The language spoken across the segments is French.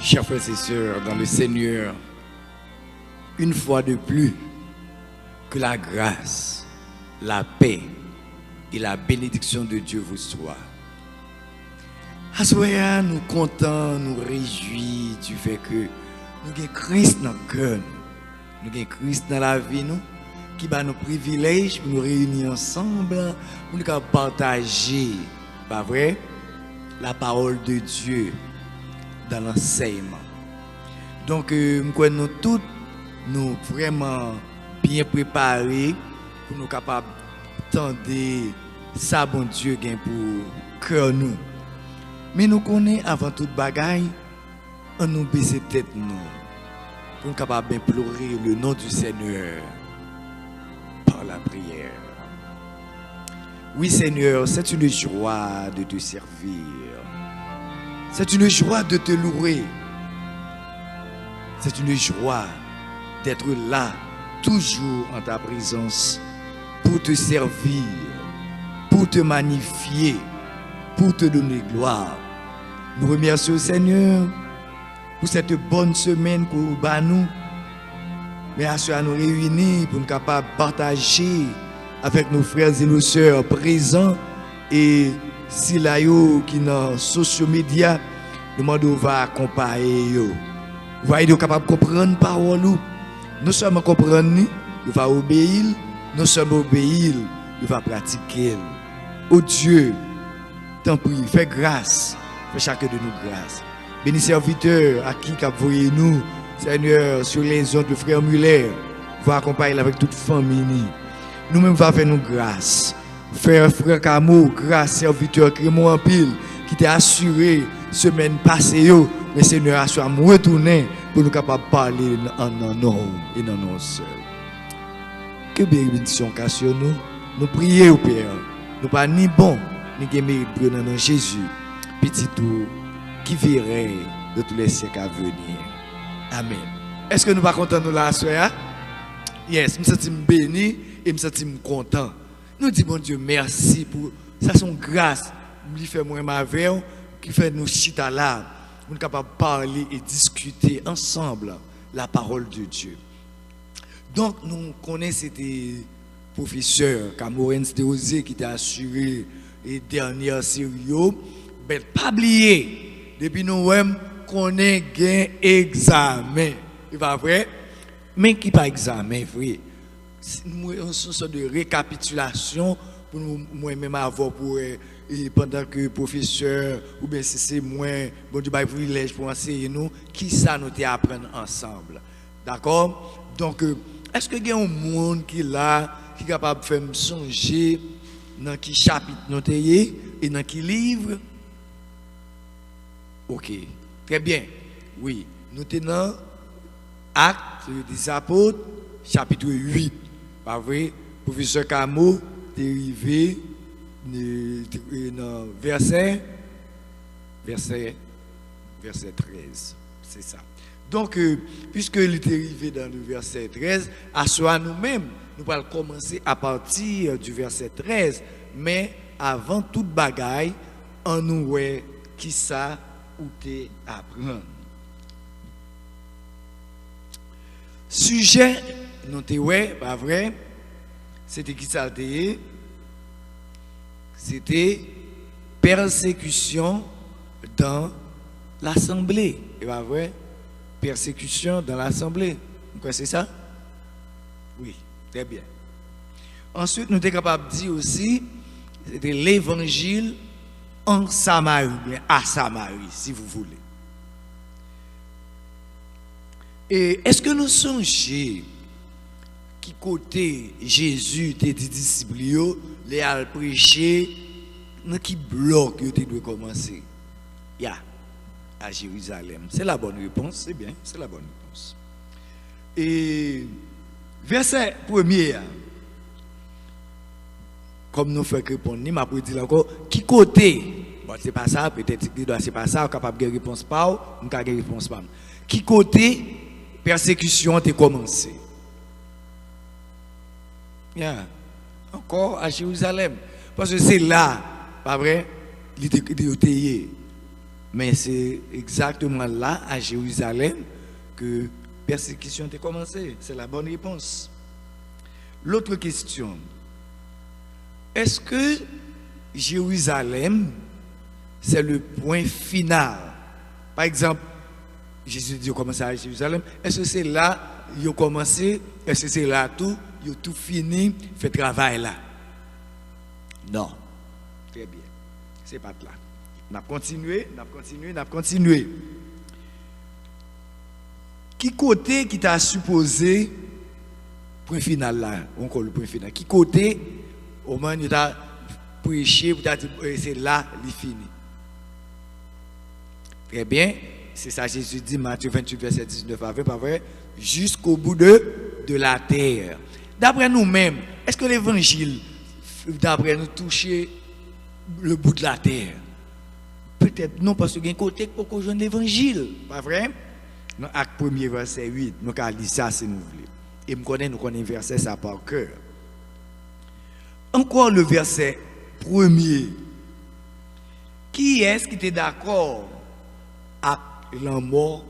Chers frères et sœurs dans le Seigneur, une fois de plus, que la grâce, la paix et la bénédiction de Dieu vous soient. À ce moment, nous comptons, nous réjouissons du fait que nous avons Christ dans le cœur, nous avons Christ dans la vie, nous, qui va nous privilèges pour nous réunir ensemble, pour nous partager, pas vrai, la parole de Dieu dans l'enseignement. Donc, nous tous, nous vraiment bien préparés pour nous capables d'entendre ça, bon Dieu, gain pour cœur nous. Mais nous connaissons avant toute bagaille, on nous baisse tête nous, pour nous capables d'implorer le nom du Seigneur par la prière. Oui, Seigneur, c'est une joie de te servir. C'est une joie de te louer. C'est une joie d'être là, toujours en ta présence, pour te servir, pour te magnifier, pour te donner gloire. Nous remercions le Seigneur pour cette bonne semaine que vous nous. Merci à nous réunir pour nous capables de partager avec nos frères et nos sœurs présents et si là qui dans les sociaux médias, nous demandons va accompagner yo. Vous être capable de comprendre parole nous sommes comprendre, nous va obéir, nous sommes obéir, nous va pratiquer. Oh Dieu, t'en prie, fais grâce, fais chacun de nous grâce. Bénis serviteurs à qui voyez nous, Seigneur, sur les ondes de frère Muller, va accompagner avec toute famille. Nous-mêmes va faire nous grâce. Frère Camo, grâce serviteur Crémon en pile qui t'a assuré semaine passée mais Seigneur assure nous retourner pour nous capables de parler en nom et dans nos seuls. Que bénédiction casse nous. Nous prions au Père. Nous pas ni bon ni mérite pour dans nom Jésus, petit tout qui verrait de tous les siècles à venir. Amen. Est-ce que nous pas contents nous là soir? Yes, nous sommes bénis et nous sommes contents. Nous disons bon Dieu merci pour ça son grâce lui fait moi ma veille qui fait nous chita là nous capables de parler et discuter ensemble la parole de Dieu. Donc nous connaissons c'était professeur Cameroun Stéosé qui t'a assuré les dernières séries ben pas oublier depuis nous même connaît gain examen. Il va vrai mais qui pas examen frère. Une sorte de récapitulation pour moi-même avoir pour pendant que professeur ou bien si c'est moi bon Dieu bail privilège pour enseigner nous qui ça nous apprendre ensemble. D'accord? Donc est-ce que il y a un monde qui là qui est capable de faire me songer dans qui chapitre nous et dans qui livre? OK. Très bien. Oui, nous tenons Actes des Apôtres chapitre 8. Pas vrai? Professeur Camo dérivé dans verset 13. C'est ça. Donc, puisque il est arrivé dans le verset 13, à soi nous-mêmes, nous allons commencer à partir du verset 13. Mais avant toute bagaille, on nous voit qui ça ou t'es apprendre. Sujet, non t'es ouais, pas vrai? C'était qui ça t'est? C'était persécution dans l'assemblée. Et pas vrai? Persécution dans l'assemblée. Vous connaissez ça? Oui, très bien. Ensuite, nous sommes capables de dire aussi, c'était l'évangile en Samarie, bien à Samarie, si vous voulez. Et est-ce que nous songeons qui côté Jésus était disciple, les a prêché, dans qui bloc il doit commencer? À Jérusalem. C'est la bonne réponse, c'est bien, c'est la bonne réponse. Et verset 1er, comme nous faisons répondre, je vais dire encore, qui côté? Bon, c'est pas ça, peut-être que c'est pas ça, capable de réponse pas, ou capable de réponse pas. Qui côté persécution a commencé? Encore à Jérusalem. Parce que c'est là, pas vrai, il était Mais c'est exactement là, à Jérusalem, que la persécution a commencé. C'est la bonne réponse. L'autre question, est-ce que Jérusalem, c'est le point final? Par exemple, Jésus dit commencé à Jérusalem. Est-ce que c'est là qu'il a commencé? Est-ce que c'est là tout? Il a tout fini, fait travail là? Non. Très bien. C'est pas là. On a continué. Qui côté qui t'a supposé point final là? Encore le point final. Qui côté au moins il t'a prêché pour t'a dit c'est là il fini. Très bien. C'est ça Jésus dit Matthieu 28 verset 19 à 20 pas vrai jusqu'au bout de la terre. D'après nous-mêmes, est-ce que l'évangile d'après nous toucher le bout de la terre? Peut-être non parce qu'il y a un côté pour qu'on joue l'évangile, pas vrai? Dans Acte 1er verset 8, nous allons lire ça si nous voulons. Et nous connaissons verset ça par cœur. Encore le verset 1er. Qui est-ce qui était d'accord avec la mort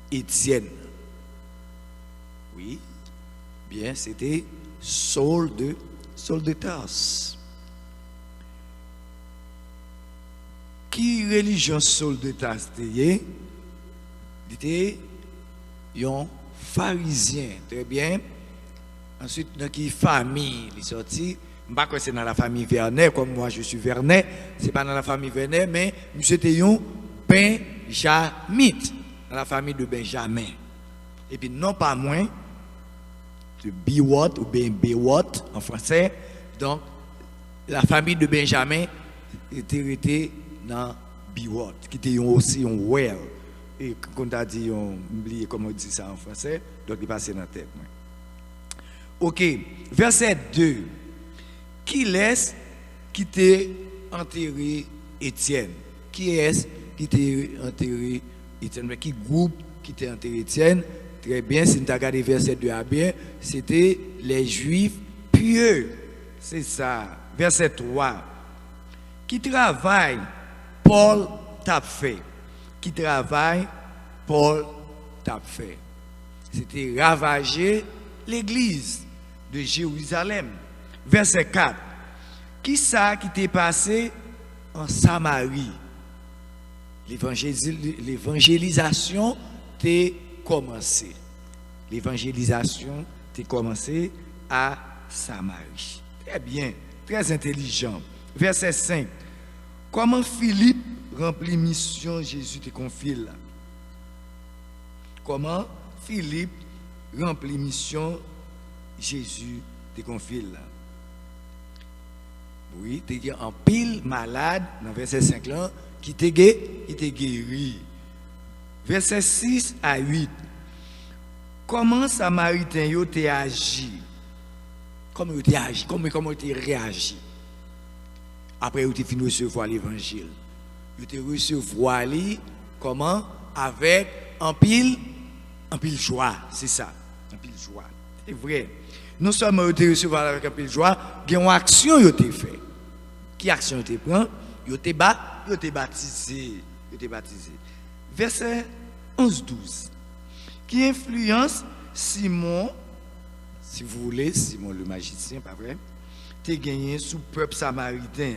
Étienne? Oui, bien, c'était Saul de Tarse. Qui religion Saul de Tarse était? Il était un pharisien, très bien. Ensuite, dans quelle famille il est sorti? Je ne sais pas si c'est dans la famille Vernet, comme moi je suis Vernet. Ce n'est pas dans la famille Vernet, mais c'était un Benjamite, dans la famille de Benjamin. Et puis, non pas moins de Biwot ou bien Bewot en français. Donc, la famille de Benjamin était dans Biwot, qui était aussi un well. Et quand on a dit, on oublie comment on dit ça en français, donc il passe dans la tête. Ok, verset 2. Qui laisse qui t'a enterré Étienne? Qui est-ce qui t'a enterré Étienne? Qui groupe qui t'a enterré Étienne? Très bien, si nous avons regardé verset 2 à bien, c'était les Juifs pieux. C'est ça. Verset 3. Qui travaille, Paul t'a fait. Qui travaille, Paul t'a fait. C'était ravager l'église de Jérusalem. Verset 4. Qui ça qui t'est passé en Samarie? L'évangélisation t'est commencé. L'évangélisation t'est commencé à Samarie. Très bien, très intelligent. Verset 5. Comment Philippe remplit mission Jésus te confie là? Comment Philippe remplit mission Jésus te confie là? Oui, tu es en pile malade dans verset 5 là, qui te guéri. Verset 6 à 8. Comment Samaritain yo te agi? Comment yo te agi? Comment yo te réagi? Après yo te fini recevoir l'évangile. Yo te recevoir li comment? Avec en pile joie, c'est ça. En pile joie. C'est vrai. Non seulement yo te recevoir avec un pile joie, il y a une action yo te fait. Qui action yo te prend? Yo te baptisé. Verset 11-12. Qui influence Simon, si vous voulez, Simon le magicien, pas vrai, t'es gagné sous peuple samaritain.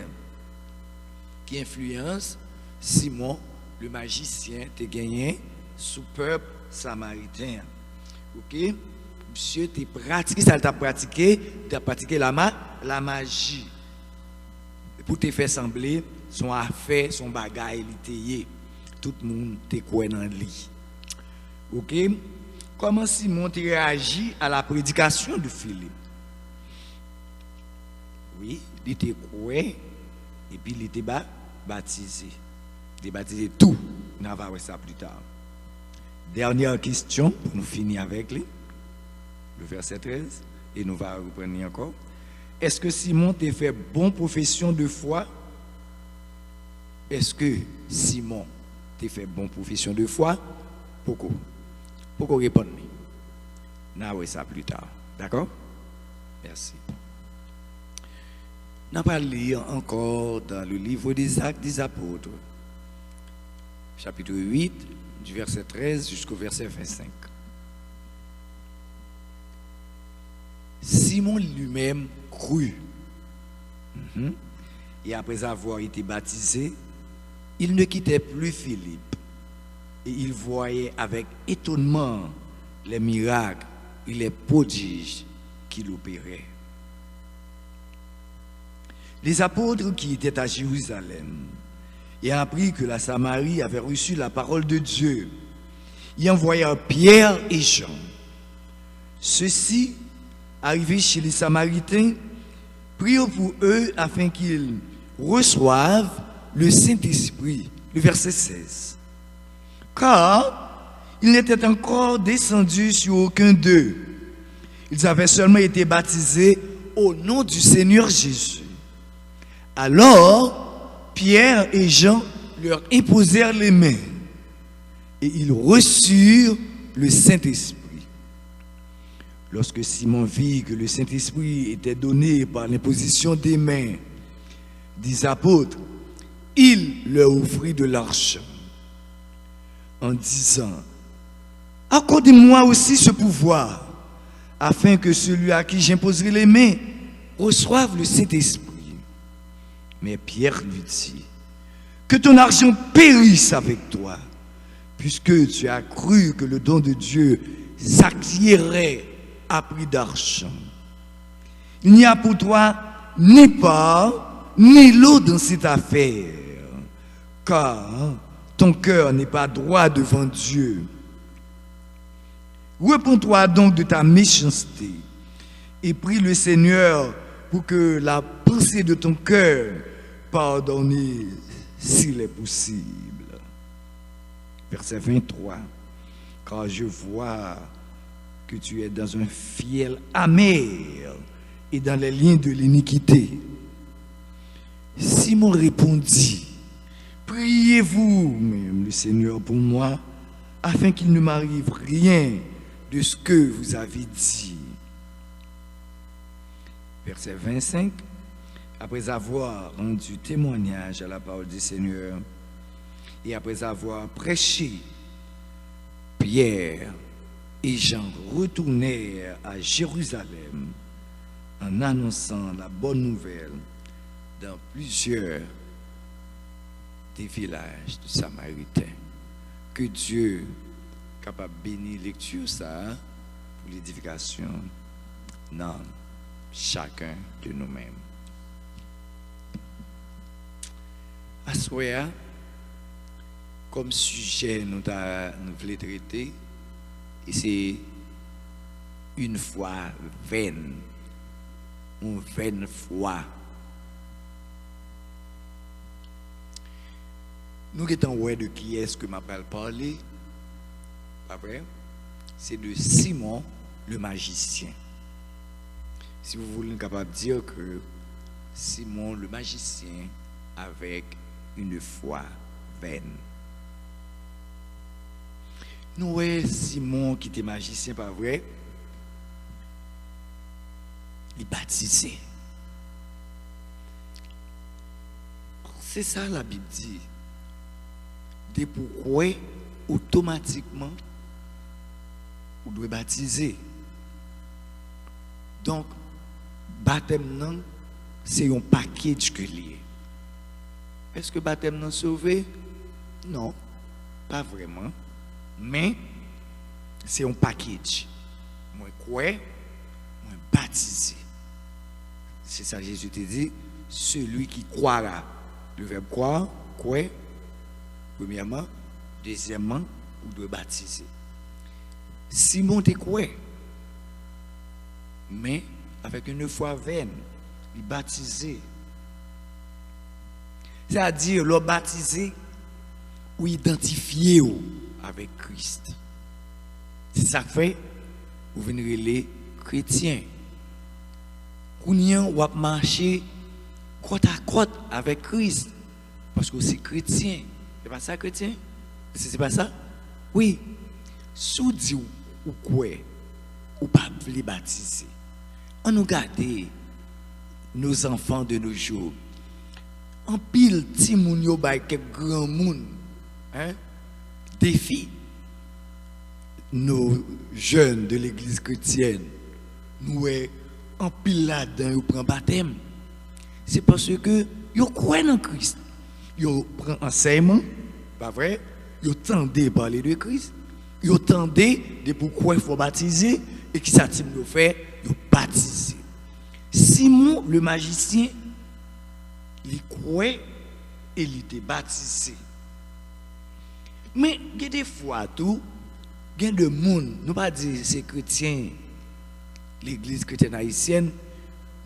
Qui influence Simon le magicien, t'es gagné sous peuple samaritain. Ok? Monsieur, t'es pratiqué, ça t'a pratiqué la magie. Pour te faire sembler son affaire, son bagage, il tout le monde te croit dans le lit. Ok? Comment Simon te réagit à la prédication de Philippe? Oui, il te croit et puis il était baptisé. Il est baptisé tout. On va voir ça plus tard. Dernière question pour nous finir avec lui. Le verset 13. Et nous allons reprendre encore. Est-ce que Simon t'a fait bonne profession de foi? Est-ce que Simon t'a fait bonne profession de foi? Pourquoi? Pourquoi répondre? On va voir ça plus tard. D'accord? Merci. On va lire encore dans le livre des Actes des Apôtres. chapitre 8, du verset 13 jusqu'au verset 25. Simon lui-même crut. Et après avoir été baptisé, il ne quittait plus Philippe. Et il voyait avec étonnement les miracles et les prodiges qu'il opérait. Les apôtres qui étaient à Jérusalem et appris que la Samarie avait reçu la parole de Dieu, y envoyèrent Pierre et Jean. Ceux-ci, arrivés chez les Samaritains, prirent pour eux afin qu'ils reçoivent le Saint-Esprit. Le verset 16. Car il n'était encore descendu sur aucun d'eux. Ils avaient seulement été baptisés au nom du Seigneur Jésus. Alors, Pierre et Jean leur imposèrent les mains et ils reçurent le Saint-Esprit. Lorsque Simon vit que le Saint-Esprit était donné par l'imposition des mains des apôtres, il leur offrit de l'argent en disant: accordez-moi aussi ce pouvoir, afin que celui à qui j'imposerai les mains reçoive le Saint-Esprit. Mais Pierre lui dit: que ton argent périsse avec toi, puisque tu as cru que le don de Dieu s'acquérait à prix d'argent. Il n'y a pour toi ni part ni lot dans cette affaire, car ton cœur n'est pas droit devant Dieu. Repens-toi donc de ta méchanceté et prie le Seigneur pour que la pensée de ton cœur pardonne s'il est possible. Verset 23. Car je vois que tu es dans un fiel amer et dans les liens de l'iniquité. Simon répondit: priez-vous même le Seigneur pour moi, afin qu'il ne m'arrive rien de ce que vous avez dit. Verset 25. Après avoir rendu témoignage à la parole du Seigneur et après avoir prêché, Pierre et Jean retournèrent à Jérusalem en annonçant la bonne nouvelle dans plusieurs des villages de Samaritains. Que Dieu capable de bénir lecture ça pour l'édification dans chacun de nous-mêmes. Assoya, comme sujet nous voulons traiter, et c'est une foi vaine, une vaine foi. Nous étant ouais de qui est-ce que m'a parlé, après, c'est de Simon le magicien. Si vous voulez, capable de dire que Simon le magicien avec une foi vaine. Nous voyons Simon qui était magicien, pas vrai? Il baptisé. C'est ça la Bible dit. Dès pourquoi automatiquement vous devez baptiser. Donc, baptême c'est un package que lié. Est-ce que baptême non sauvé? Non, pas vraiment. Mais c'est un package. Moi quoi? Moi baptisé. C'est ça Jésus te dit, celui qui croira. Le verbe croire, quoi? Premièrement, deuxièmement, vous devez baptiser. Simon te quoi? Mais avec une foi vaine, il baptisé. C'est-à-dire, le baptisé ou identifié avec Christ. C'est ça que fait, vous venez les chrétiens. Vous marchez côte à côte avec Christ. Parce que c'est chrétien. C'est pas ça, chrétien? C'est pas ça? Oui. Sous dit ou quoi? Ou pas les baptiser. On nous garde nos enfants de nos jours. En pile, ti moun yo bay quelques grand moun, hein? défi nos jeunes de l'église chrétienne, nous en pile là-dedans, ils prennent baptême. C'est parce que ils croient en Christ. Ils prennent enseignement, pas vrai? Ils tendent parler de Christ. Ils tendent de pourquoi il faut baptiser et qui ça nous fait, ils baptiser. Simon le magicien, il croit et il était baptisé. Mais il y a des fois tout, il y a des gens, nous pas dire c'est chrétien, l'église chrétienne haïtienne,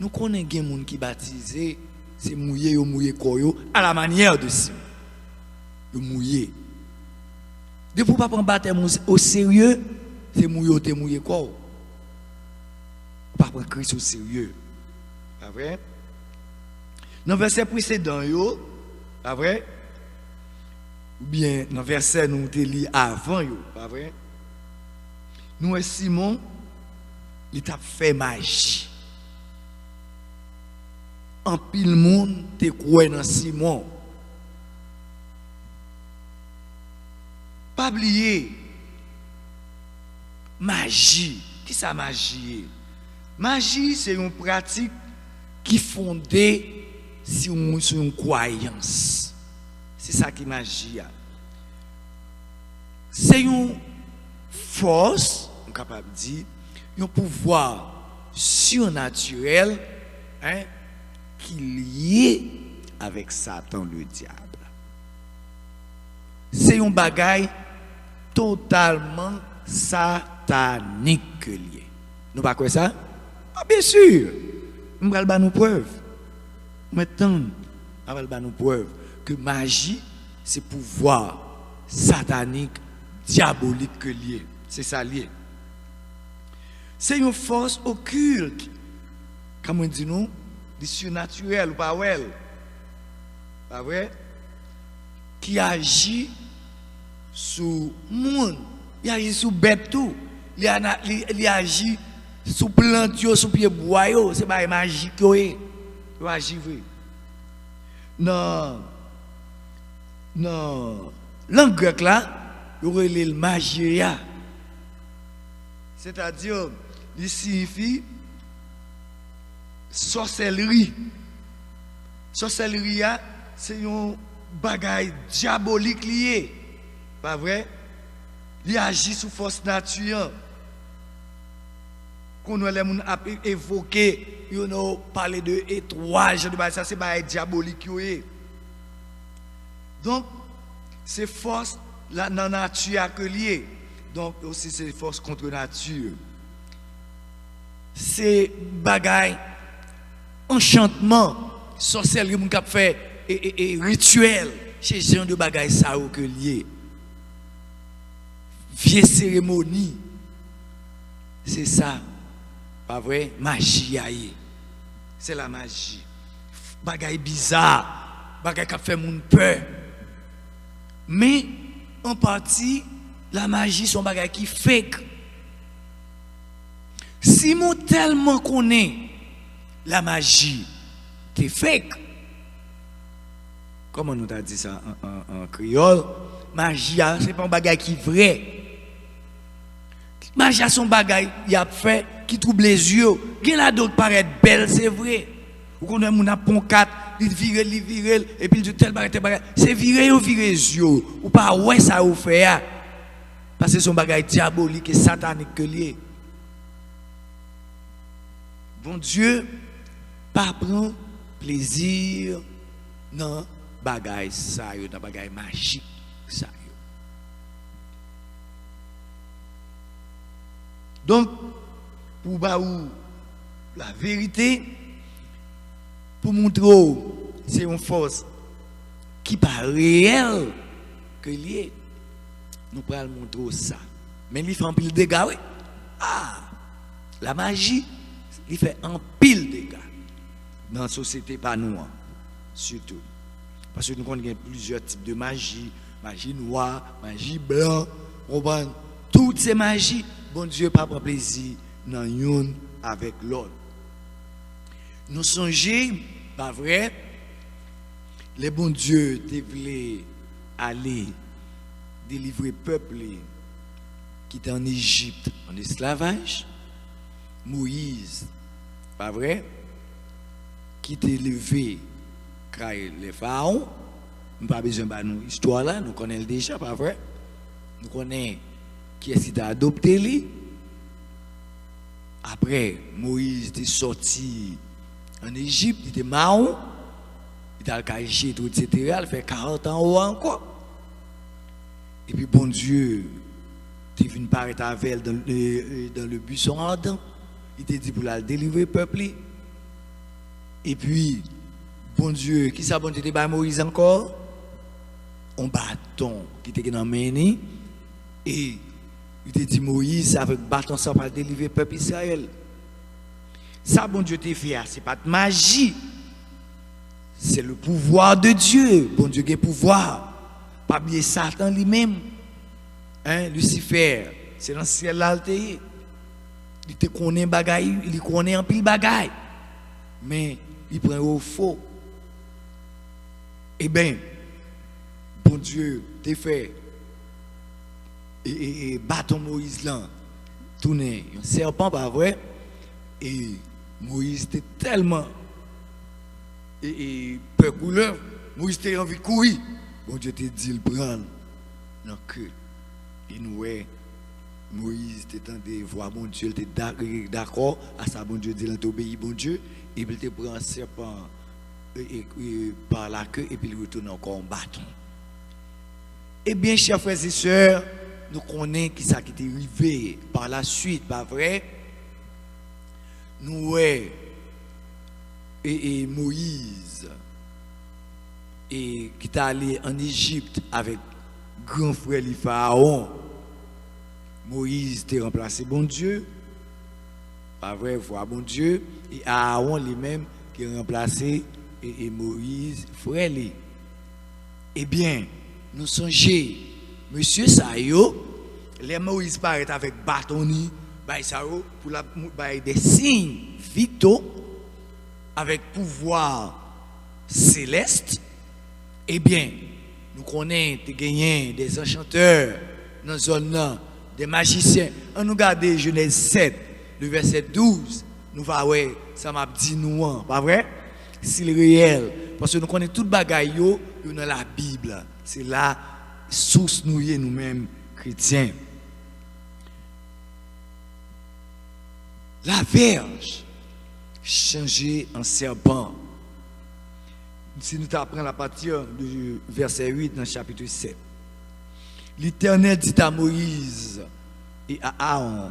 nous connaissons des gens qui baptisé, c'est mouillé ou mouillé koyo à la manière de Simon. Le mouillé. De pour pas prendre baptême au sérieux, c'est mouillé quoi. Pas prendre Christ au sérieux. Pas vrai? Dans le verset précédent, pas vrai? Ou bien dans le verset nous te lit avant, pas vrai? Nous et Simon, il t'a fait magie. En pile monde te croit dans Simon. Pas oublier magie. Qui ça magie? Magie c'est une pratique qui fondée sur une croyance. C'est ça qui est magie. C'est une force, on est capable de dire, un pouvoir surnaturel qui est lié avec Satan le diable. C'est un bagage totalement satanique lié. Nous pas quoi ça? Ah, bien sûr. Nous allons nous preuve. Maintenant, nous allons nous preuve que magie, c'est pouvoir satanique, diabolique lié. C'est ça lié. C'est une force occulte. Comme on dit nous, du surnaturel ou pas ouais. Pas vrai? Qui agit sur le monde. Il agit sur bête tout. Il agit sur plante, sur pied bois. C'est pas magique. Il agit vrai. Non. Langue grecque là, il y aurait le magia. C'est-à-dire, il signifie sorcellerie. Sorcellerie, c'est un bagage diabolique lié. Pas vrai? Il agit sous force nature. Quand nous allons évoquer, parler de étoiles, ça c'est bagage diabolique. Donc, c'est force la nature que lié. Donc, aussi c'est force contre nature. C'est bagage enchantement, sorcellerie, mon cap fait et rituel. Chez gens de bagage ça ou que lié. Vieille cérémonie. C'est ça. Pas vrai? Magie aïe. C'est la magie. Bagay bizarre. Bagay qui fait mon peur. Mais en partie, la magie sont bagay qui fake. Si mon tellement connaît la magie, c'est fake. Comment nous t'a dit ça en créole? Magie, c'est pas un bagay qui est vrai. Magie, son bagay, il a fait qui trouble les yeux. Il y en a d'autres paraît belle, c'est vrai. Ou qu'on a mon pont 4, il vire, et puis il dit tel bagay. C'est viré ou viré les yeux. Ou pas, ouais, ça ou fait. Parce que son bagay diabolique et satanique que lié. Bon Dieu, pas prend plaisir dans bagay ça, dans bagay magique ça. Donc, pour baou la vérité, pour montrer c'est une force qui pas réelle que lié, nous pourrons montrer ça. Mais il fait un pile de dégâts, oui. La magie, il fait un pile de dégâts dans la société, pas nous, surtout. Parce que nous connaissons plusieurs types de magie, magie noire, magie blanche, toutes ces magies. Bon Dieu, pas prend plaisir dans une avec l'autre. Nous songeons, pas vrai, les bons dieux devaient aller délivrer le peuple qui était en Égypte en esclavage. Moïse, pas vrai, qui était levé car les pharaons. Nous n'avons pas besoin de nous histoire là, nous connaissons déjà, pas vrai. Nous connaissons qui est-ce qui a adopté lui. Après, Moïse était sorti en Égypte, il était marron, il était à Égypte, etc. Il fait 40 ans ou encore. Et puis, bon Dieu, il est venu paraître avec elle dans le buisson ardent. Il t'a dit pour la délivrer le peuple. Et puis, bon Dieu, qui ça, bon Dieu, était Moïse encore? Un bâton qui était dans la main. Et il t'a dit Moïse, avec bâton, ça va délivrer le peuple Israël. Ça, bon Dieu, t'a fait, ce n'est pas de magie. C'est le pouvoir de Dieu. Bon Dieu, qui a pouvoir. Pas bien Satan lui-même. Hein, Lucifer, c'est dans le ciel là. Il te connaît bagaille, il connaît un pile bagaille. Mais il prend au faux. Eh bien, bon Dieu, t'es fait. Et bâton Moïse là, tourné un serpent, pas vrai? Et Moïse était tellement peur couleur. Moïse était envie de courir. Bon Dieu te dit le prendre dans le cœur. Et nous, Moïse était en de voir bon Dieu, il était d'accord à ça, bon Dieu dit il obéit bon Dieu, et puis il te prend un serpent par la queue et puis il retourne encore en bâton. Eh bien, chers frères et sœurs, nous connaissons qui ça qui est arrivé par la suite, pas vrai? Nous, et Moïse, et qui est allé en Égypte avec grand frère les Pharaon. Moïse t'a remplacé bon Dieu, pas vrai, voir bon Dieu, et Aaron lui-même qui a remplacé et Moïse, frère lui. Eh bien, nous songeons, monsieur Sayo, les Moïse paraît avec bâtonni, pour des signes vitaux, avec pouvoir céleste. Eh bien, nous connaissons des enchanteurs dans la zone, des magiciens. On nous regarde Genèse 7, le verset 12. Nous va ouais, ça m'a dit nous, pas vrai? C'est le réel. Parce que nous connaissons tout bagaille dans la Bible. C'est la source nous-mêmes chrétiens. La Vierge changée en serpent. Si nous apprenons à partir du verset 8 dans le chapitre 7. L'Éternel dit à Moïse et à Aaron,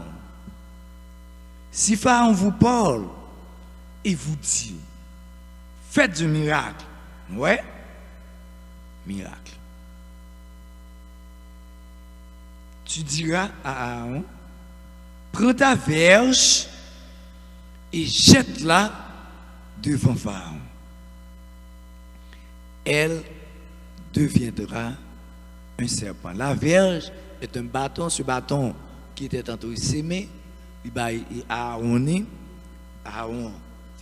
si Pharaon vous parle et vous dit, faites du miracle. Ouais, miracle. Tu diras à Aaron, prends ta verge et jette-la devant Pharaon. Elle deviendra un serpent. La verge est un bâton, ce bâton qui était tantôt sémé, il va Aaron,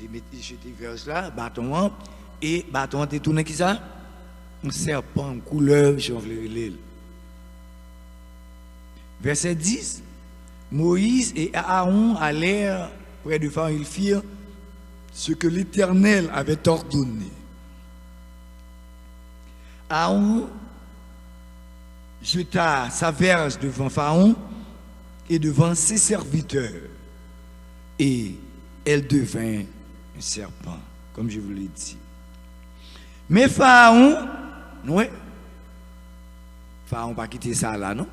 il jeté verge là, bâton, et bâton est tourné qui ça? Un serpent, une couleur, l'île. Verset 10, Moïse et Aaron allèrent près du pharaon, ils firent ce que l'Éternel avait ordonné. Aaron jeta sa verge devant Pharaon et devant ses serviteurs, et elle devint un serpent, comme je vous l'ai dit. Mais Pharaon, ouais, Pharaon pas quitter ça là, non?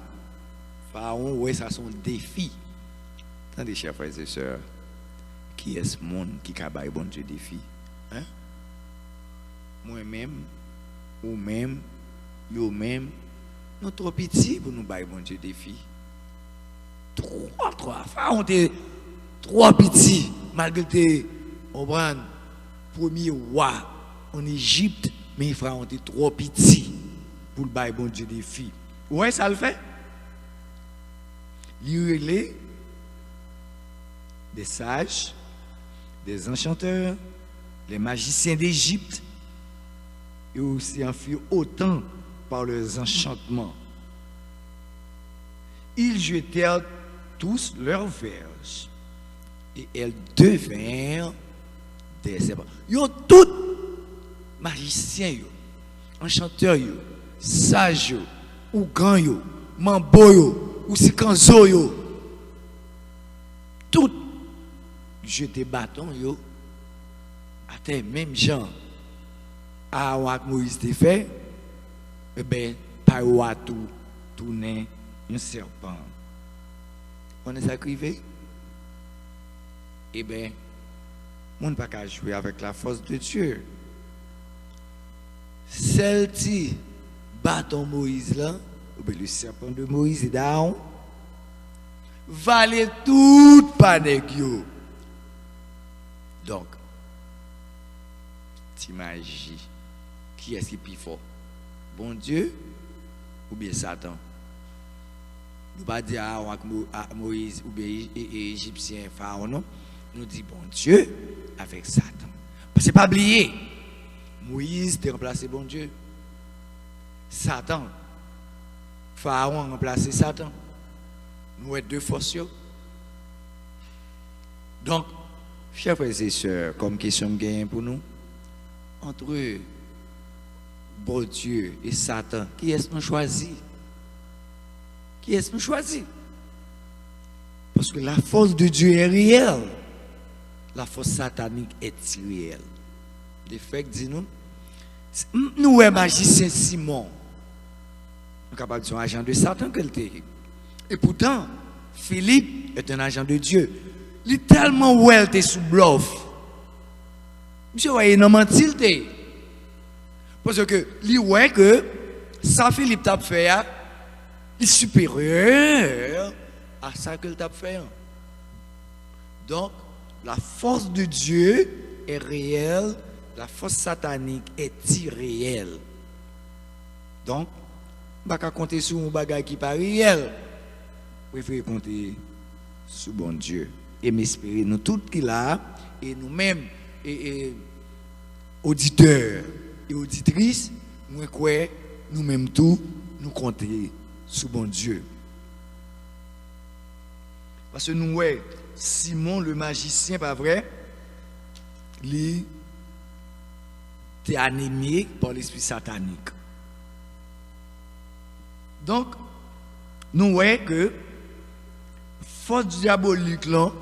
Pharaon, ouais, ça son défi. Attendez, chers frères et sœurs, qui est ce monde qui a bon Dieu défi? Hein? Moi-même, ou même, yo même, nous trop petits pour nous bailler bon Dieu défi. Trop, Pharaon t'es trop petit, malgré tes, premier roi en Égypte, mais Pharaon était trop petit pour le bailler bon Dieu défi. Ouais, ça le fait. Il relève des sages, des enchanteurs, les magiciens d'Égypte, et aussi en firent autant par leurs enchantements. ils jetèrent tous leurs verges et elles devinrent des serpents. Yo tout magicien yo, enchanteur yo, sage yo, ou grand yo, mambo yo, ou sikanzo yo. Tout jeté bâton yo à terre même gens à Moïse te fait, eh ben par tout tourner un serpent. On est sacrifié. Eh bien, on ne peut pas jouer avec la force de Dieu. Celle-ci, bâton Moïse là, ou bien le serpent de Moïse et d'Aaron, valait toute panique. Donc, t'imagines, qui est-ce qui est plus fort? Bon Dieu ou bien Satan? Nous ne pas dire à Moïse ou bien Égyptien, Pharaon, non. Nous dit bon Dieu avec Satan. Parce que pas oublier, Moïse a remplacé bon Dieu. Satan, Pharaon a remplacé Satan. Nous sommes deux forces. Donc, chers frères et sœurs, comme question gagne pour nous, entre bon Dieu et Satan, qui est-ce qu'on choisit? Qui est-ce qu'on choisit? Parce que la force de Dieu est réelle. La force satanique est irréelle. De fait, dis-nous, nous sommes magicien Simon. Nous sommes capables de être un agent de Satan que était. Et pourtant, Philippe est un agent de Dieu. Il est tellement well sous bluff. Monsieur, voyez, non mentil. Parce que, lui, ouais, que ça, Philippe t'a fait, il est supérieur à ça que t'a fait. Donc, la force de Dieu est réelle, la force satanique est irréelle. Donc, on ne va pas compter sur un bagage qui n'est pas réel. Préférez compter sur bon Dieu et m'espérer nous tous qui là et nous-mêmes et auditeurs et auditrices nous croyons nous-mêmes tous nous compter sur bon Dieu. Parce que nous ouais Simon le magicien pas vrai il était animé par l'esprit satanique. Donc nous voyons que force diabolique là,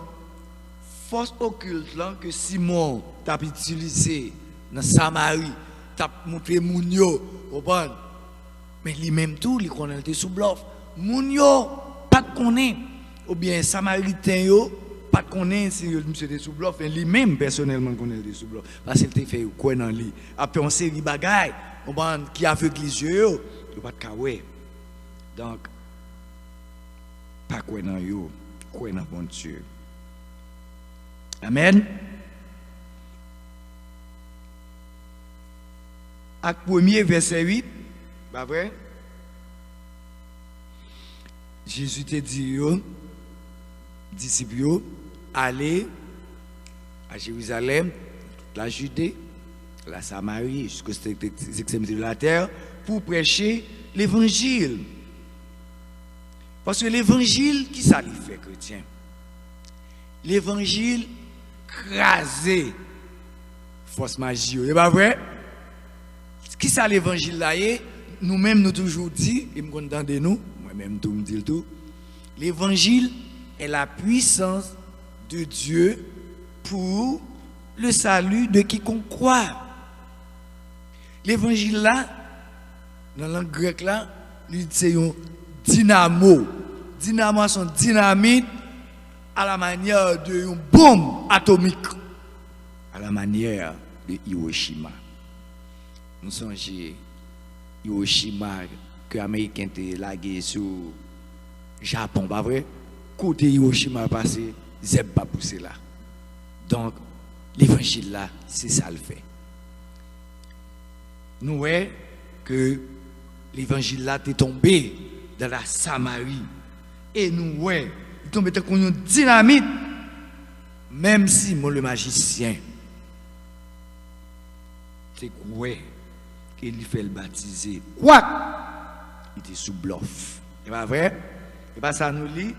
force occulte là que Simon t'a utilisé dans Samarie, t'a montré Mounio, comprendre? Mais lui-même tout, il connaît était sous bluff. Mounio pas de connaît ou bien Samaritain yo pas de connaît si monsieur était sous bluff, mais lui-même personnellement connaît était sous bluff parce qu'il était fait quoi dans lui. Après on série bagaille, comprendre qui aveugle les yeux, il pas de kawé. Donc pas quoi dans yo, quoi dans bon Dieu. Amen. Acte 1er verset 8, pas vrai? Jésus te dit aux disciples, allez à Jérusalem, la Judée, la Samarie, jusqu'aux extrémités de la terre, pour prêcher l'évangile. Parce que l'évangile, qui ça lui fait, chrétien? L'évangile crasé force magie. C'est pas vrai? Qui ça l'évangile là? Nous-mêmes, nous toujours dit, et nous entendons nous, moi-même, tout me dit tout, l'évangile est la puissance de Dieu pour le salut de quiconque croit. L'évangile là, dans la langue grecque là, c'est un dynamo. Dynamo, c'est dynamite à la manière d'une bombe atomique, à la manière de Hiroshima. Nous songeons Hiroshima que les Américains ont lagué sur le Japon, pas vrai? Côté Hiroshima passé, Zeb pas poussé là. Donc, l'évangile là, c'est ça le fait. Nous voyons que l'évangile là est tombé dans la Samarie. Et nous voyons, il est tombé dans une dynamite. Même si moi, le magicien, c'est quoi qu'il fait le baptiser. Quoi? Il était sous bluff. C'est pas vrai? Et pas ça nous lit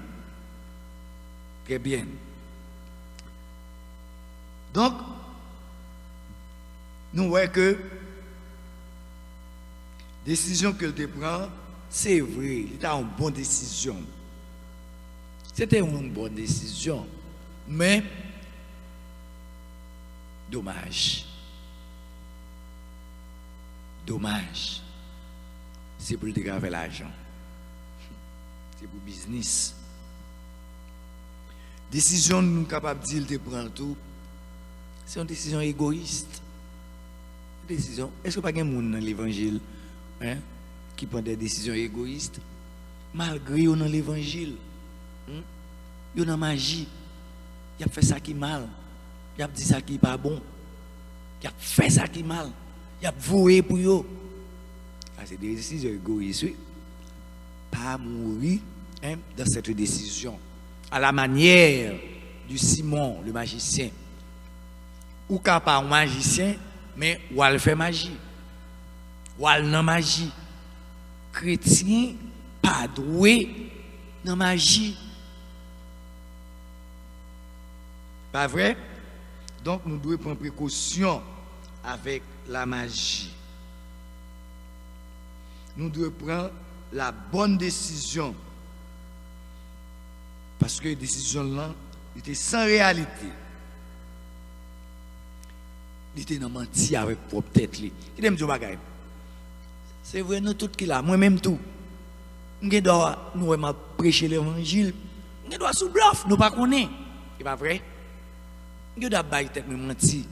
très bien. Donc, nous voyons que décision que tu prends, c'est vrai, il a une bonne décision. C'était une bonne décision, mais dommage. Dommage. C'est pour le dégraver l'argent. C'est pour le business. Décision nous sommes capables de dire de prendre tout. C'est une décision égoïste. Décision. Est-ce que pas de monde dans l'évangile qui prend des décisions égoïstes malgré eux dans l'évangile? Ils ont dans magie. Ils ont fait ça qui est mal. Ils ont dit ça qui n'est pas bon. Ils ont fait ça qui est mal. Ils ont voué pour eux. C'est des décisions égoïstes. Oui. Pas mourir dans cette décision. À la manière du Simon, le magicien. Ou pas un magicien, mais ou elle fait magie. Ou elle n'a magie. Chrétien, pas doué dans magie. Pas vrai? Donc nous devons prendre précaution avec la magie. Nous devons prendre la bonne décision. Parce que la décision là était sans réalité. Il était dans menti avec propre tête. Il aime dire bagaille. C'est vrai, nous tous qui là, moi-même tout. Nous doit prêcher l'évangile. Nous doit sous bluff, nous pas connaître. C'est pas vrai? Nous doit bailler tête me mentir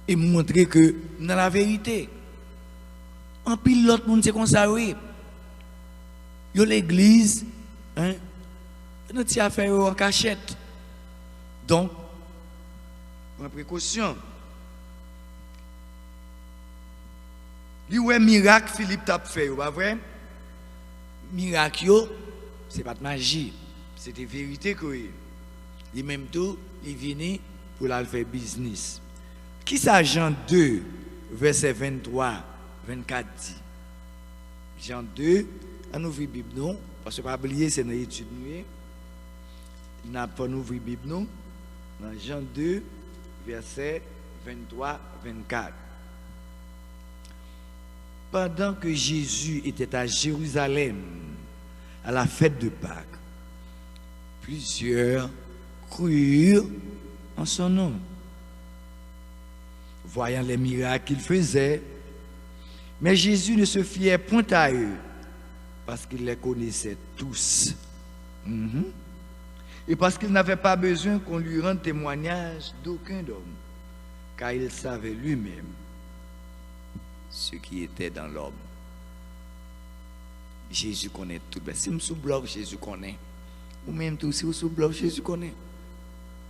et montrer que dans la vérité. En pile l'autre monde c'est comme ça oui. Yo l'église nous t'y a fait en cachette. Donc prends précaution. Li ouais miracle Philippe t'a fait, pas vrai? Miracle yo, c'est pas de magie, c'est des vérités que il même tout, il vient pour la faire business. Qui ça Jean 2 verset 23 24 dit? Jean 2, on ouvre la Bible non parce que pas oublier c'est dans l'étude nous. Il n'a pas ouvert la Bible non dans Jean 2 verset 23 24. Pendant que Jésus était à Jérusalem, à la fête de Pâques, plusieurs crurent en son nom. Voyant les miracles qu'il faisait, mais Jésus ne se fiait point à eux, parce qu'il les connaissait tous. Et parce qu'il n'avait pas besoin qu'on lui rende témoignage d'aucun homme, car il savait lui-même ce qui était dans l'homme. Jésus connaît tout. Si vous sous bluff, Jésus connaît. Ou même tout, si vous sous bluff, Jésus connaît.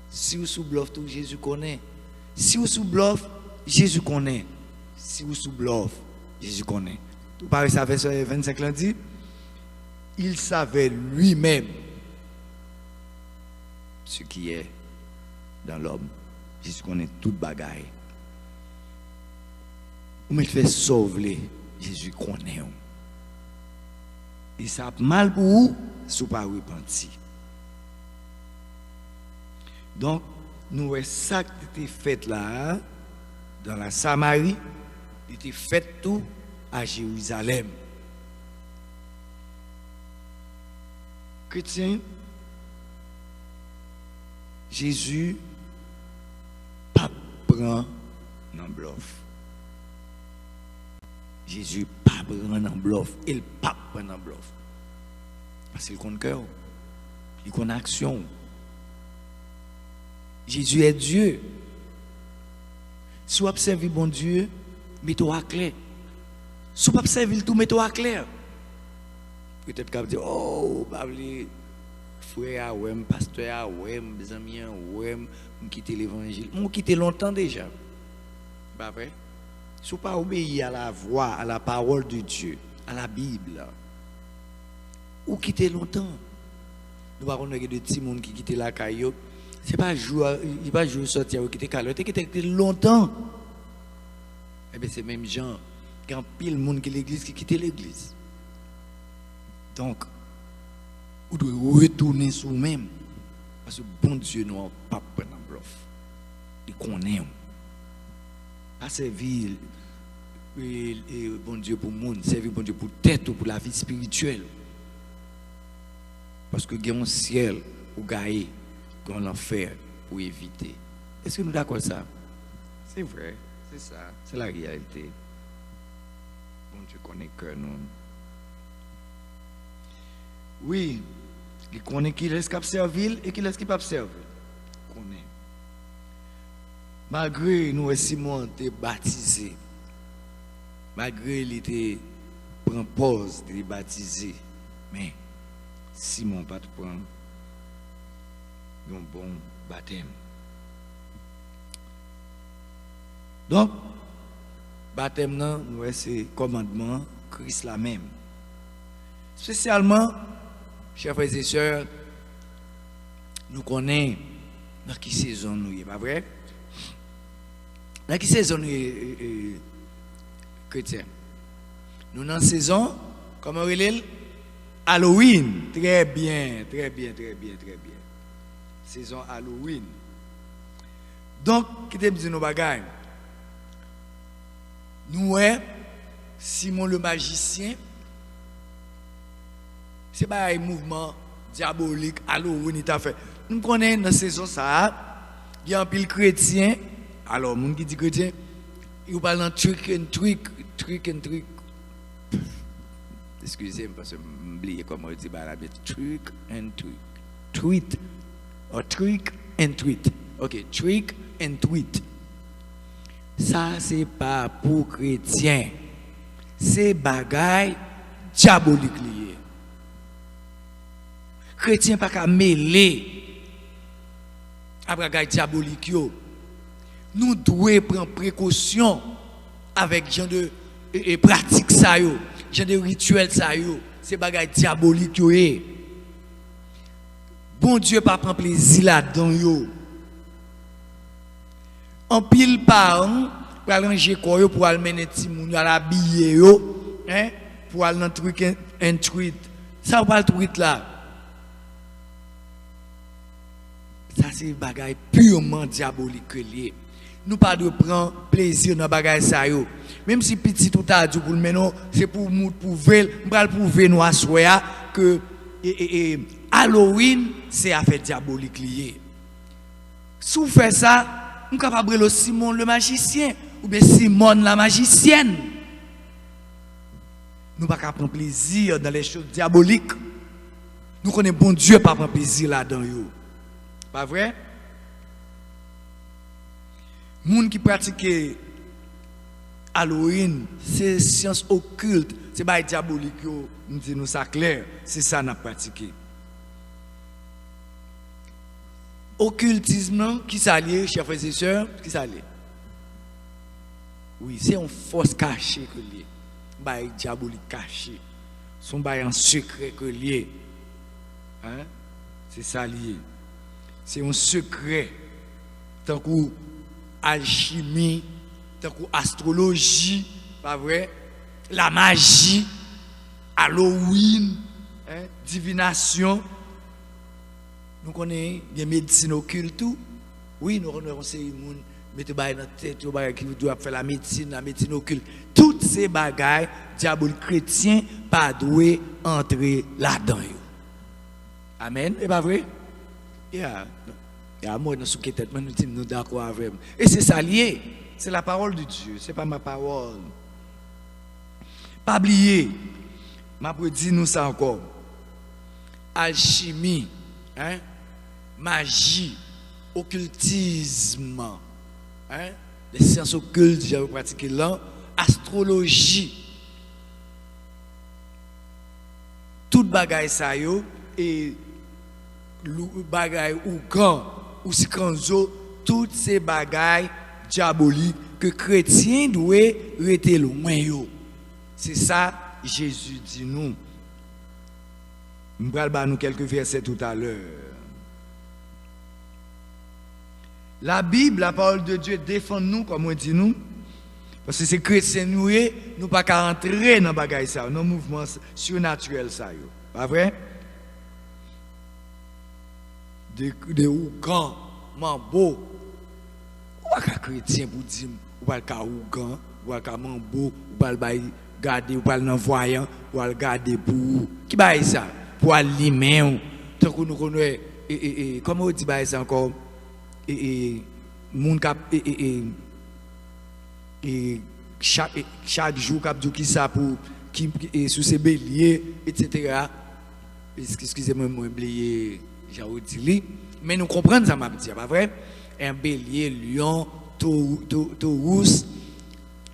Si vous sous bluff, tout, Jésus connaît. Si vous sous bluff, Jésus connaît. Si vous sous bluff, Jésus connaît. Tout pareil, ça fait verset 25 là dit, il savait lui-même ce qui est dans l'homme. Jésus connaît toute bagaille. Ou me fait sauver, Jésus connaît. Et ça a mal pour vous, si vous ne pas repenti. Donc, nous voyons ça qui était fait là, dans la Samarie, il était fait tout à Jérusalem. Chrétien, Jésus pas prend dans bluff. Jésus pas prend dans bluff, il pas prend dans bluff. Parce qu'il connaît cœur, il connaît action. Jésus est Dieu. Si vous observez bon Dieu, mettez-vous à clair. Si vous observez tout, mettez-vous à clair. Peut-être que vous dites, oh, frère, ouais, pasteur, ouais, mes amis, ouais, je quitte l'évangile. Je quitte longtemps déjà. Pas vrai? Si vous ne pas obéir à la voix, à la parole de Dieu, à la Bible, ou quitter longtemps. Nous avons des petits monde qui quittent la caillou. Ce n'est pas jouer, il pas jouer sortir ou quitter caillou. Il quitté longtemps. Eh bien, c'est même gens, il y a pile de monde qui l'église qui quitte l'église. Donc, Ou doit retourner sur vous-même. Parce que bon Dieu nous a pas prendre en bluff. Il connaît. Pas servir bon Dieu pour le monde, servir bon Dieu pour tête ou pour la vie spirituelle. Parce que il y a un ciel ou gaé qu'on l'enfer pour éviter. Est-ce que nous d'accord ça? C'est vrai, c'est ça, c'est la réalité. Bon Dieu connaît que nous. Oui, il connaît qui laisse cap servir et qui laisse qui pas servir. Connaît. Malgré nous Simon était baptisé, malgré il était prend pause de baptisé, mais Simon pas te prendre un bon baptême. Donc, baptême non, nous c'est commandement Christ la même. Spécialement, chers frères et sœurs, nous connaissons dans quelle saison nous est, pas vrai? Dans quelle saison nous est chrétien? Nous dans la saison, comment on dit? Halloween. Très bien, très bien, très bien, très bien. Saison Halloween. Donc, qui te dit nos bagages? Nous, Simon le magicien, c'est pas un mouvement diabolique, Halloween, il a fait. Nous connaissons dans la saison ça, il y a un pile chrétien, alors, les gens qui disent chrétien, ils parlent de trick and trick. Excusez-moi parce que je oublié comment on dit trick and tweet. Tweet. Or trick and tweet. Ok, trick and tweet. Ça, c'est pas pour chrétiens. C'est bagaille diabolique lié. Chrétien pas qu'à mêler à bagaille diabolique yo. Nous devons prendre précaution avec genre de pratique ça yo, genre de rituel ça yo, c'est bagaille diabolique yo. Bon Dieu pas prend plaisir là-dedans yo. En pile parents pour arranger quoi yo pour aller mener ti moun yo à l'habiller yo, hein, pour aller dans truc un tweet. Ça pas le tweet là. Ça c'est bagaille purement diabolique lié. Nous pas de prendre plaisir dans bagaille ça yo. Même si petit tout a dit pour le maintenant, c'est pour nous prouver nous assoya que Halloween c'est affaire diabolique lié. Si vous faites ça, nous capable le Simon le magicien ou bien Simone la magicienne. Nous pas prendre plaisir dans les choses diaboliques. Nous connaissons bon Dieu pas prendre plaisir là-dedans yo. Pas vrai? Moun qui pratique Halloween, c'est science occulte, c'est pas diabolique, nous disons ça clair, c'est ça qu'on a pratiqué. Occultisme, qui s'allie, chers frères et sœurs, qui s'allie? Oui, c'est une force cachée que lié, bail diabolique caché, son bail en secret que lié, hein? C'est ça lié, c'est un secret, tant que alchimie, tant que astrologie, pas vrai? La magie, Halloween, hein? Divination. Nous connaissons des médecines occultes. Oui, nous connaissons des gens qui mettent dans la tête, qui doivent faire la médecine occulte. Toutes ces bagailles, diable chrétien, pas doué entrer là-dedans. Amen, c'est pas vrai? Yeah. Et à moi, nous sommes tête, nous sommes d'accord avec. Et c'est ça lié. C'est la parole de Dieu. Ce n'est pas ma parole. Pas oublier. Je peux dire nous ça encore. Alchimie, hein? Magie, occultisme, hein? Les sciences occultes, j'ai pratiqué là. Astrologie. Tout bagaille ça yo et bagaille ou grand ou si kanzo, toutes ces bagailles diaboliques que chrétiens doivent rester loin yo. C'est ça Jésus dit nous. Je vais nous quelques versets tout à l'heure. La Bible, la parole de Dieu défend nous comme on dit nous. Parce que c'est chrétien nous nous pas qu'à entrer dans bagaille ça, dans mouvement surnaturel ça yo. Pas vrai? de Ougan, Mambo. Ou pas chrétien pour dire, ou pas le Ougan, ou pas le Mambo, ou pas le garder, ou pas le voyant, ou pas le garder pour. Qui baille ça? Pour alimenter. Tant que nous connaissons, comment on dit ça encore? Moun kap chaque jour kap dit qui ça pour qui sous ses béliers etc. Excusez-moi moi oublié j'ai dit mais nous comprenons ça m'a dit pas vrai un bélier lion taurus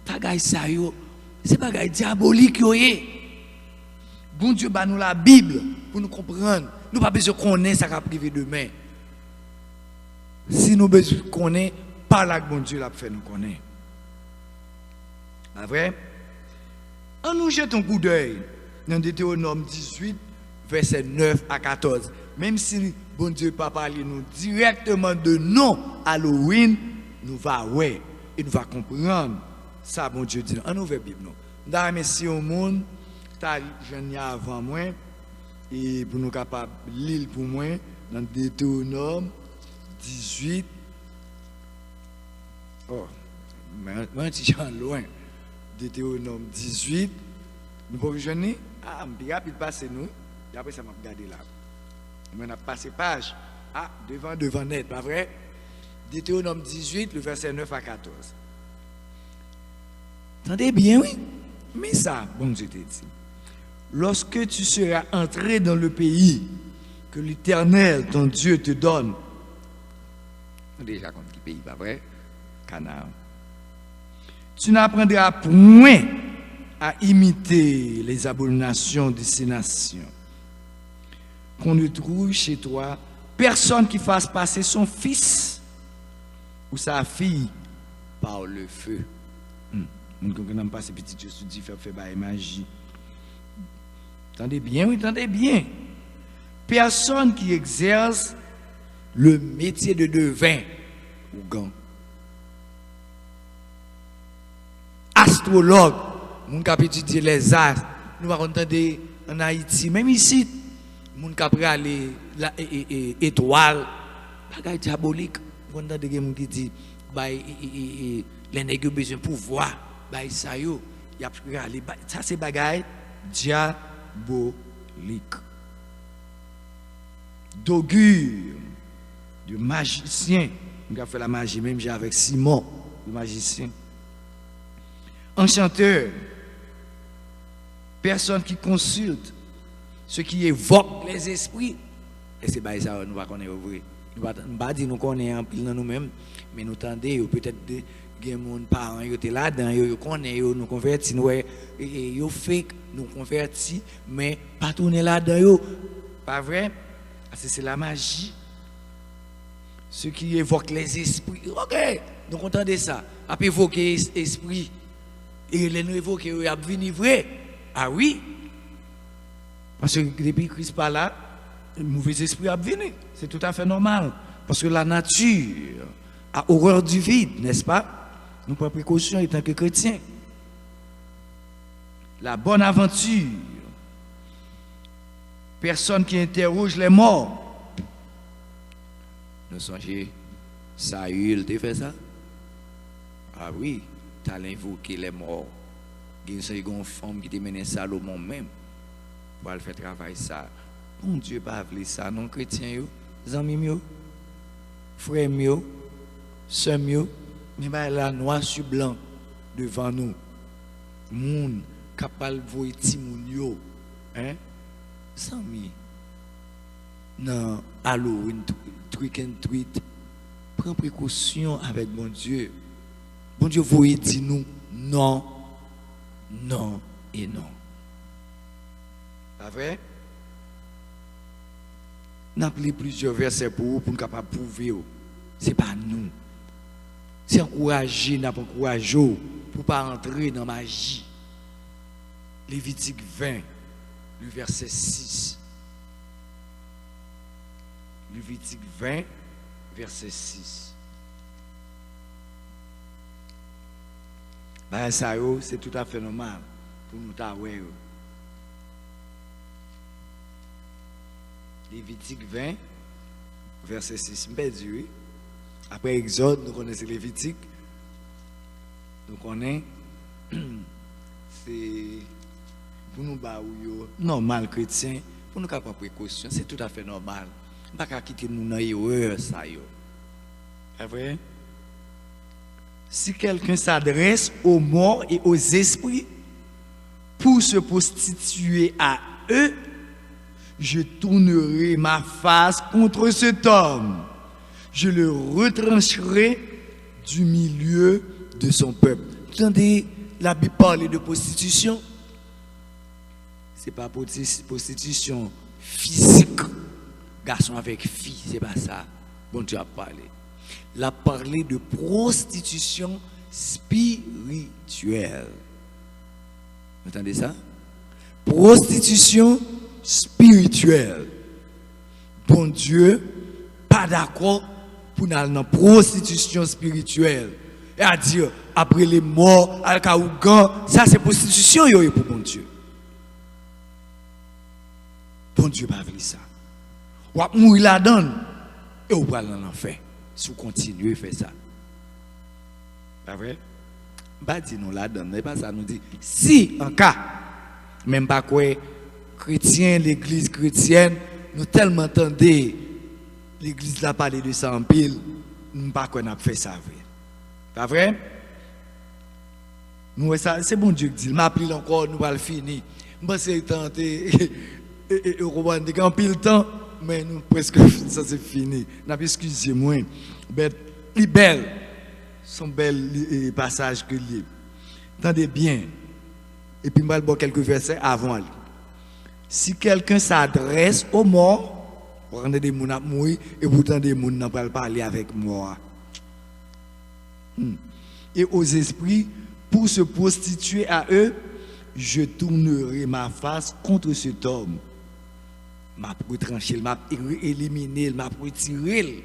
bagay ça yo c'est bagay diabolique yo bon Dieu ba nous la Bible pour nous comprendre nous pas besoin connaître ça va priver demain. Si nous besoin connaître, par là que bon Dieu l'a fait nous connaître. Pas vrai? On nous jette un coup d'œil dans Deutéronome 18, versets 9 à 14. Même si bon Dieu pas parler nous directement de non Halloween, nous va ouais et nous va comprendre ça bon Dieu dit. On ouvre Bible nous. D'ailleurs si au monde t'as jeune avant moi et pour nous capable lire pour moi dans Deutéronome 18. Oh, mais un petit gens loin. Deutéronome 18. Nous pouvons jeûner. Ah, je vais rapide passer nous. Et après, ça m'a regardé là. On a passé page. Ah, devant net, pas vrai? Deutéronome 18, le verset 9 à 14. Entendez bien, oui? Mais ça, bon Dieu te dit. Lorsque tu seras entré dans le pays que l'Éternel, ton Dieu, te donne, déjà contre qui pays, pas vrai? Canaan. Tu n'apprendras point à imiter les abominations de ces nations. Qu'on ne trouve chez toi personne qui fasse passer son fils ou sa fille par le feu. On n'a pas ces petits Dieu se dit faire magie. Entendez bien, oui, entendez bien. Personne qui exerce le métier de devin ou gant. Astrologue, moun kap étudier les astres. Nous va entendre en Haïti, même ici, moun kap aller la étoile, bagay diabolique. Vous entendez des moun qui dit bay les nèg besoin pouvoir, bay ça yo, y a aller ça c'est bagay diabolique. D'augure, de magicien. On a fait la magie, même j'ai avec Simon, le magicien. Enchanteur, personne qui consulte, ce qui évoque les esprits. Et c'est pas ça, nous ne connaissons pas vrai. Nous ne pas dire nous connaissons nous-mêmes, mais nous tendons peut-être des parents qui étaient là-dedans, ils connaissent, nous convertis, nous fait, nous convertis, mais pas tourner là-dedans. Pas vrai? C'est la magie. Ce qui évoque les esprits. Ok, nous entendons ça. Après évoquer esprit. Et les nous évoquer, il a venir vrai. Ah oui. Parce que depuis Christ pas là, le mauvais esprit a venu. C'est tout à fait normal. Parce que la nature a horreur du vide, n'est-ce pas? Nous prenons précaution en tant que chrétiens. La bonne aventure. Personne qui interroge les morts. Nous songez, Saül, tu fait ça? Ah oui, tu as invoqué les morts. Il y a une femme qui te mené Salomon même pour aller faire travail ça. Bon Dieu, pas voulu ça, non chrétiens, amis, frères, sœurs, mais la noir sur blanc devant nous. Moun capable de voir Timoun, hein? Sami, non, Halloween, trick and treat, prends précaution avec mon Dieu. Bon Dieu, vous dit nous non, non et non. Pas vrai? Nous avons plusieurs versets pour vous, pour nous capables de prouver. Ce n'est pas nous. C'est encourager, nous avons encouragé pour ne pas entrer dans la magie. Lévitique 20. Le verset 6. Lévitique 20, verset 6. Ben, ça, c'est tout à fait normal pour nous t'aouer. Lévitique 20, verset 6, perdu. Après Exode, nous connaissons Lévitique. Nous connaissons, c'est pour nous, normal chrétien, pour nous prendre précaution, c'est tout à fait normal. On ne peut pas quitter nous dans l'erreur, ça. C'est vrai? Si quelqu'un s'adresse aux morts et aux esprits pour se prostituer à eux, je tournerai ma face contre cet homme. Je le retrancherai du milieu de son peuple. Vous entendez la Bible parler de prostitution? Ce n'est pas prostitution physique, garçon avec fille, c'est pas ça. Bon Dieu a parlé. Il a parlé de prostitution spirituelle. Vous entendez ça? Prostitution spirituelle. Bon Dieu, pas d'accord pour aller dans la prostitution spirituelle. Et à dire, après les morts, à Kaougan, ça c'est prostitution pour bon Dieu. Bon Dieu pas vu ça. Ou à mourir là-dedans, et ou pas dans l'enfer. Si vous continuez à faire ça. Pas vrai? Pas dit nous là-dedans, mais pas ça nous dit. Si, en cas, même pas quoi, chrétien, l'église chrétienne, nous tellement entendons l'église là parler de ça en pile, nous pas qu'on a fait ça vrai. Pas vrai? Nous ça c'est bon Dieu qui dit, m'appelle encore, nous va le finir. Moi c'est tenté et en pile temps, mais nous presque ça c'est fini. N'a pas excusez-moi. Les belles sont belles passages que liés. Attendez bien. Et puis, je vais vous quelques versets avant. Si quelqu'un s'adresse aux morts, vous rendez des gens à mourir, et vous entendez des gens n'ont pas parler avec moi. Et aux esprits, pour se prostituer à eux, je tournerai ma face contre cet homme. Ma retrancher, ma éliminer, ma retirer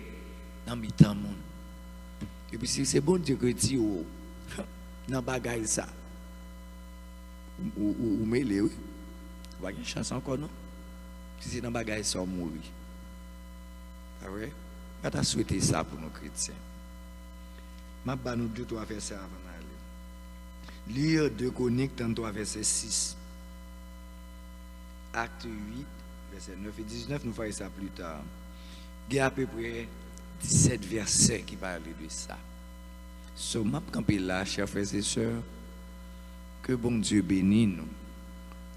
dans mes temps. Et puis, si c'est bon Dieu que tu dans bagaille ça. Ou mêlé, oui. Vous avez une chance encore, non? Si c'est dans bagaille ça, on mourir. Ah ouais? Je vais souhaiter ça pour nos chrétiens. Je vais nous 2-3 versets avant d'aller. Lire 2 Chroniques, 33 verset 6. Acte 8, verset 9 et 19, nous ferons ça plus tard. Il y a à peu près 17 versets qui parlent de ça. So, m'a campé là, chers frères et sœurs, que bon Dieu bénisse nous,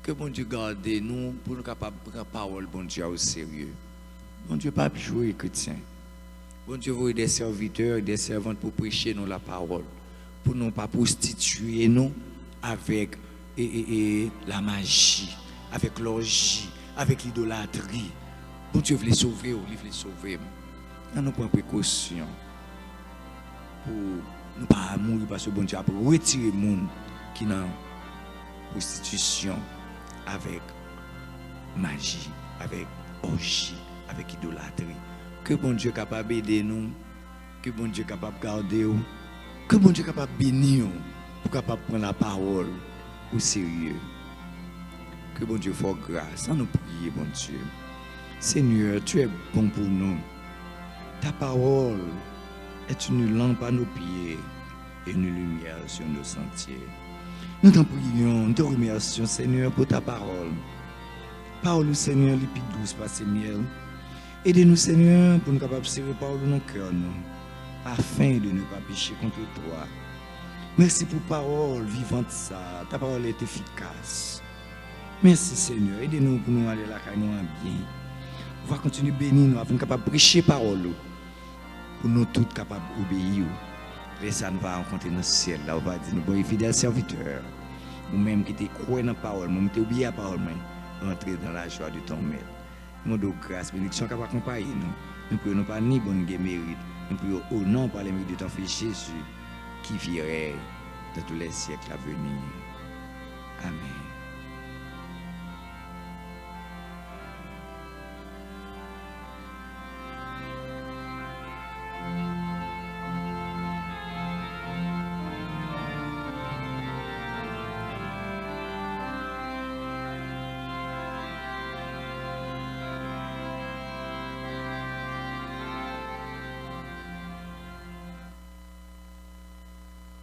que bon Dieu garde nous pour nous capables de prendre parole bon Dieu au sérieux. Bon Dieu pas jouer chrétien. Bon Dieu voit des serviteurs et des servantes pour prêcher nous la parole, pour nous pas prostituer nous avec la magie, avec l'orgie, avec l'idolâtrie. Bon Dieu veut les sauver, il veut les sauver. Nous prenons précaution pour ne pas mourir parce que bon Dieu a retiré les gens qui sont dans la prostitution avec magie, avec orgie, avec idolâtrie. Que bon Dieu est capable d'aider nous, que bon Dieu est capable de garder nous, que bon Dieu est capable de bénir nous, pour capable prendre la parole au sérieux. Que bon Dieu fasse grâce. Nous prions, bon Dieu. Seigneur, tu es bon pour nous. Ta parole est une lampe à nos pieds et une lumière sur nos sentiers. Nous t'en prions, nous te remercions, Seigneur, pour ta parole. Parole, Seigneur, l'épide douce, passe miel. Aidez-nous, Seigneur, pour nous capables de serrer parole dans nos cœurs, afin de ne pas pécher contre toi. Merci pour parole vivante, ça. Ta parole est efficace. Merci, Seigneur. Aidez-nous pour nous aller là, car nous en bien. On va continuer à bénir nous, afin de capables de prêcher parole. Pour nous tous capables d'obéir. Et ça nous va rencontrer dans le ciel. Là, on va dire, nous sommes fidèles serviteurs. Nous-mêmes qui te croyons dans la parole, nous qui obéissons à la parole, entrer dans la joie de ton maître. Nous de grâce, bénédiction qui va accompagner nous. Nous ne prions pas ni bonne mérite. Nous prions au nom par les mérites de ton Fils Jésus, qui virait de tous les siècles à venir. Amen.